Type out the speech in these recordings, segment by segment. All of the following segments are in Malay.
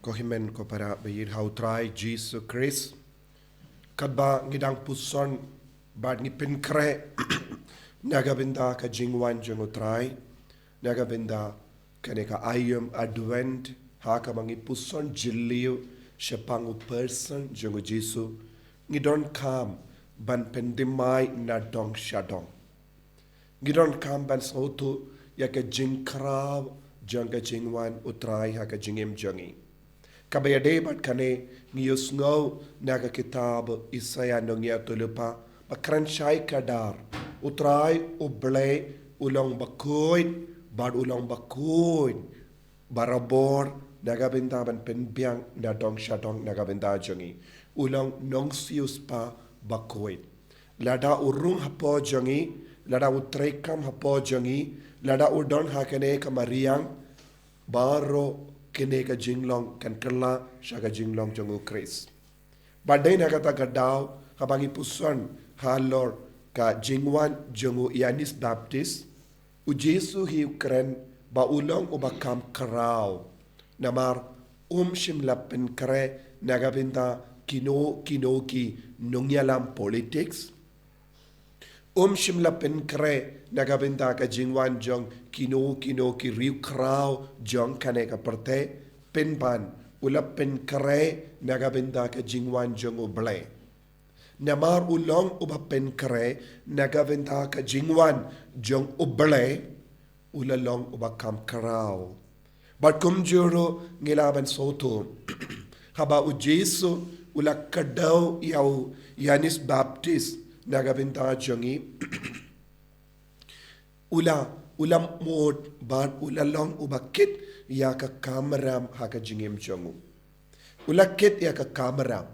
Kohimen ko para bayir hautrai Jesus Christ. Kadba ngidang puson bad ngi pinkre nagabinda ka jingwan jengutrai nagabinda kaneka ayam advent haka mangi puson jilliu shapangu person jengu Jesus ngidon kham ban pendimai na dong shadong ngidon kham ban sotu yaka jing khraw janga jingwan utrai haka jingem jangi kabayade bat kane ngiyus ngau naga kitab Isaya nongya tulupa bakran shai kadar utrai uble ulong bakoy bad ulong bakoy barabor naga bintaban penbiang na dong shadong naga bintajangi ulong nongsius pa bakoy lada urung hapo jangi lada utrekam hapo jangi lada udon hakane kamariang baro kene ka jinglong kan kerla syaga jinglong jongu Chris. Badai na kata kadaw kabangi puson halor ka jingwan jongu Ïoannis Baptist u Jesu hi ukren ba ulong ubakam khraw namar shimlapen kare nagabinta kino ki nungyalam politics shimlapen kare nagabinta ka jingwan jong kino ki riu khraw jong kane ka perte penpan ulap pen kare nagabinta ka jingwan jong uble namar ulong ubapen kare nagabinta ka jingwan jong uble ulalong ubakam khraw but kumjuro ngilaban soto haba u Jesu ulak kadaw yaw Ïoannis Baptist nagabinta jongi ulam mod bad ulalong ubakit ya ka kameram haka jingem jongu ulakit ya ka kameram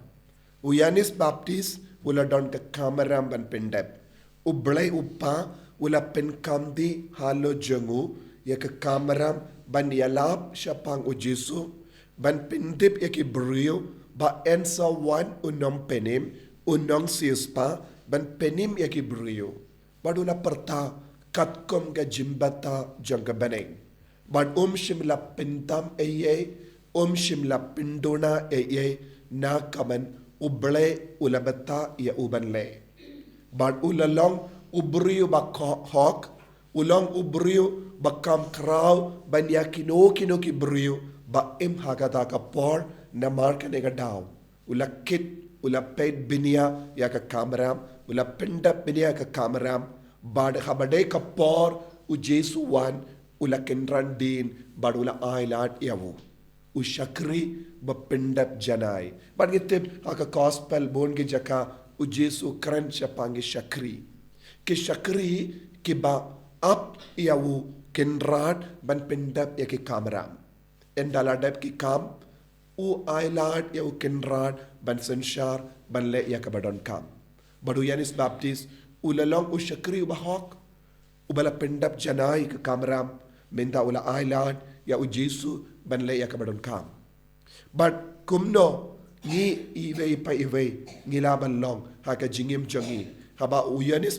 Ïoannis Baptist uladon ka kameram ban pendep ublay upa ula penkamdi halo jongu ya ka kameram ban yalap syapang u Jesu ban pendip ya ki brio ba ensa wan unong penim unong siuspa ban penim ya ki brio badula perta katkum ga jingbthah jang Bneng bad shimla pintam eye shimla pindona eye na kaman uble ulabata ya ubanle bad ulalong ubrio ba hok ulong ubrio bakam khraw ban ya kino ki brio ba im hagata ka por na marka nega daw ulakit ulapet binia ya ka kameram ulapendap binia ka kameram bad habade ka por u Jesu wan ulakendran din bad ula ailat yawu u shakri bapendap janai bad gitip haka gospel bon gi jaka u Jesu kran chapangi shakri ki ba up yawu kenrat ban pendap ya ki kameram endaladap ki kam u ailat yawu kenrat ban senshar ban le ya ka badon kam badu Ïoannis Baptist ulalong u shakri u bahok ubala pendap janai ka kameram menta ula ailat ya u Jesu ban le ya ka badon kam but kumno ni ive ngilaban long haka jingim jangi haba u Ïoannis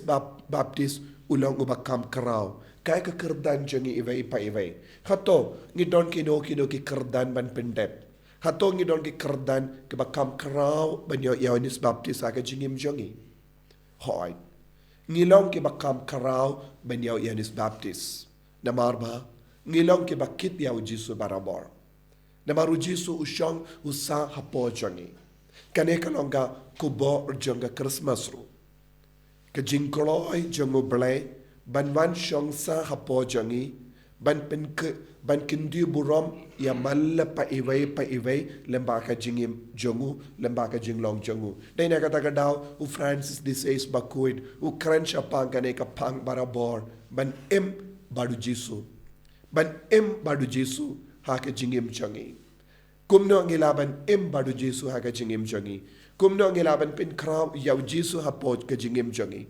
Baptist ulong ubakam khraw kaya ka kerdan jangi ive hato ngidon kino ki kerdan ban pendep hato ngidon ki kerdan ke bakam khraw banyo Ïoannis Baptist haka jingim jangi hoy ngilong ki bakam khraw banyo Ïoannis Baptist namar ba ngilong ki bakit ya u Jesu barabor namar u Jesu usyong usa hapo jangi kane kalonga kubo janga Christmas ru ka jingkoloy jangu ble ban wan syong sa hapo jangi ban kindi burom ya mal pa iway lemba ka jingim jongu lemba ka jinglong jongu dai na kata daw u Francis disease bakuid u crunch apang kane ka pang barabor ban badu Jesu ha ka jingim jangi kumno ngilaban badu Jesu ha ka jingim jangi kumno ngilaban pin khraw yaw Jesu ha pot ka jingim jangi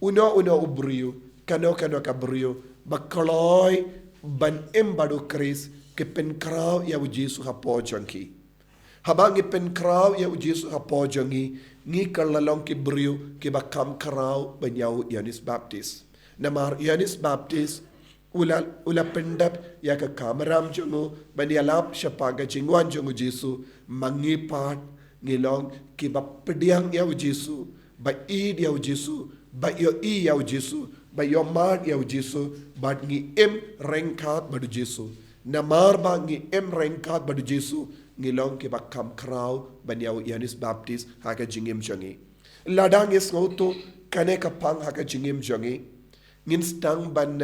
uno ubriu kano ka brio bakoloy ban badu Chris ke pen khraw yaw Jesu ha po jangi habang pen khraw yaw Jesu ha po jangi ngi kalalong ki brio ki bakam khraw ban yaw Ïoannis Baptist namar Ïoannis Baptist ula pendap ya ka kamaram jongo banialap siya jingwan jongo Jesu mangipat ngilong kiba pediang ya Jesu ba id ya Jesu ba yo i ya Jesu ba yo mar ya Jesu ba ngi em rengkat ba Jesu namar ba ngi em rengkat ba Jesu ngilong kiba kam khraw baniaw Ïoannis Baptist haka jingim jongi ladang is ngoto kane ka pang haka jingim jongi ngin stang ban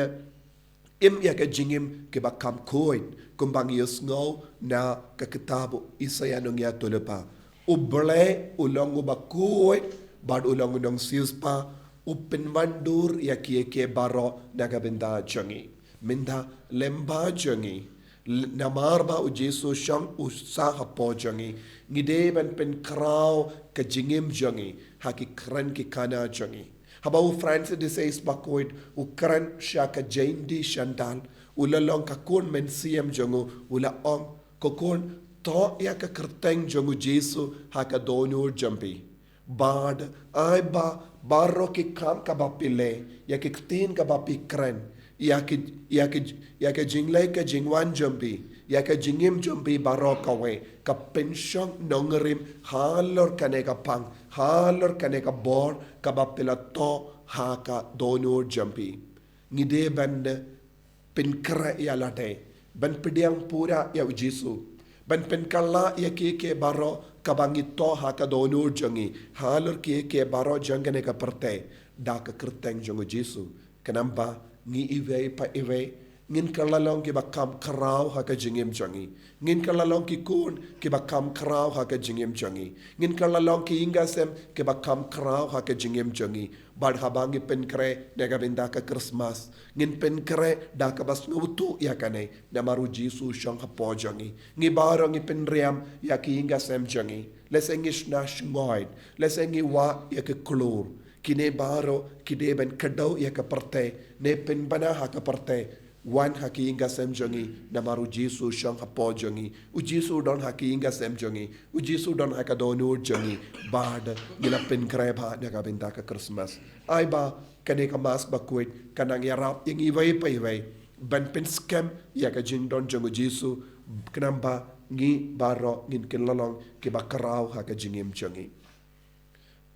im ya ka jingim ke ba kam koin kumbang yus ngau na ka kitabu Isaya nung ya tulepa uble ulong uba koi bad ulong unong siuspa upinwandur ya ke baro na ka benda jangi minda lemba jangi namarba u Jesu shang usaha po jangi ngide ban pen khraw ka jingim jangi haki kran ki kana jangi habau Francis de says bakoid ukran shaka jaindi shandal ulalong ka kon men siam jango ula ong kokon to ya ka kerteng jango Jesu haka donor jampi bad ai ba baro ki kam ka bapile ya ki tin ka bapi kran ya ki jinglai ka jingwan jampi ya ka jingim jampi baro kawe ka pension nongerim halor kane ka pang halor kane ka bor ka bapila to haka donor jampi ngide band penkra ya late ban pediang pura ya Jesu ban penkala ya ke baro kabangi to haka donor jangi halor ke baro jangane ka perte da ka kerteng jango Jesu kenamba ngi iwe pa iwe ngin kalalong ki bakam khraw haka jingim jangi ngin kalalong ki kun ki bakam khraw haka jingim jangi ngin kalalong ki ingasem ki bakam khraw haka jingim jangi bad habangi penkre nega binda ka Christmas ngin penkre da ka bas ngutu ya kane namaru Jesu shang hapo jangi ngi baro ngi penriam ya ki ingasem jangi lesengish na shmoid lesengi wa ya ke klur kine baro kide ben kadau ya ka parte ne pen bana ha ka parte wan haki inga sem jangi namaru Jesu shang hapo jangi u Jesu don haki inga sem jangi u Jesu don haka donor jangi bad gila pen kreba naga binda ka Christmas ai ba kane ka mas bakwit kanang yarap yang iway pa iway ban pen scam ya ka jing don jangu Jesu kenamba ngi baro ngin kilalong ki bakraw haka jingim jangi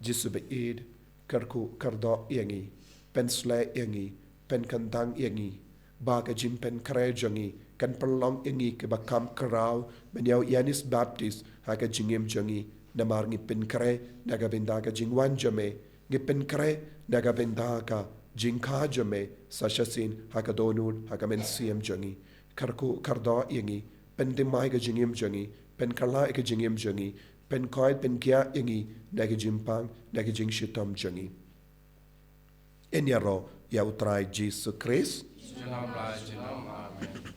Jesu be id karku kardo yangi pen sle yangi pen kandang yangi ba ka jim pen kare jangi kan perlong yangi ke bakam khraw benyaw Ïoannis Baptist haka jingim jangi namar ngi pen kare naga benda ka jingwan jame ngi pen kare naga benda ka jingka jame sashasin haka donut haka men siam jangi karku kardo yangi pen dimai ka jingim jangi pen kala ka jingim jangi pen koi pen kia yangi naga jimpang naga jing shitam jangi enyaro ya utrai Jesus Christ. Amen.